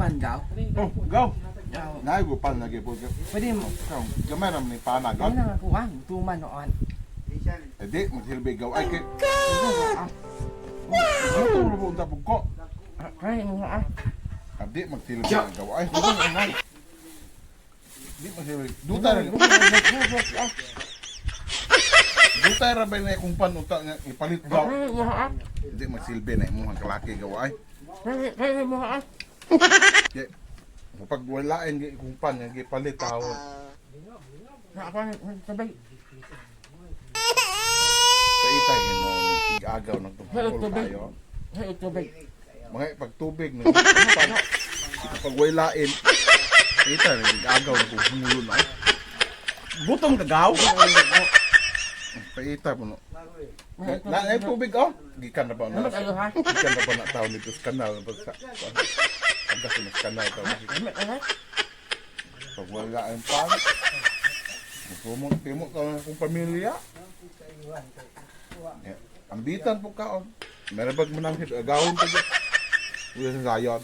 pan gaw. Oh, gaw. Gaw. Nay go pan lagi po. Pwede mo. Kaw, gamay ram ni pana gaw. Ano na ako ang tuman noon. Edi magsilbi gaw ay kay. Ah, Ano to mo unta ko? kaya mo ah. Adi magsilbi gaw ay. Di magsilbi. Duta ra. Duta ra ba na kung pan unta nga ipalit gaw. Di magsilbi na imong kalaki gaw ay. Kaya mo ah. Kay pag walain gi kung pan nga gipalit tawon. Na ako sabay. Sa itay no nag-agaw ng tungkol tayo. Hey, tubig. Mga pagtubig no. Pag walain ita nag-agaw ng humulo na. Butong kagaw. Paita po no. Na tubig oh. Gikan na ba na? Namat ayo ha. Gikan na ba na tao nito sa kanal sa agkas sa kanal tao. Namat ayo. Pag walain pa. Timok ka kung pamilya. Ambitan po ka. Meron bag manang agawin pa dyan. Uya sa sayon.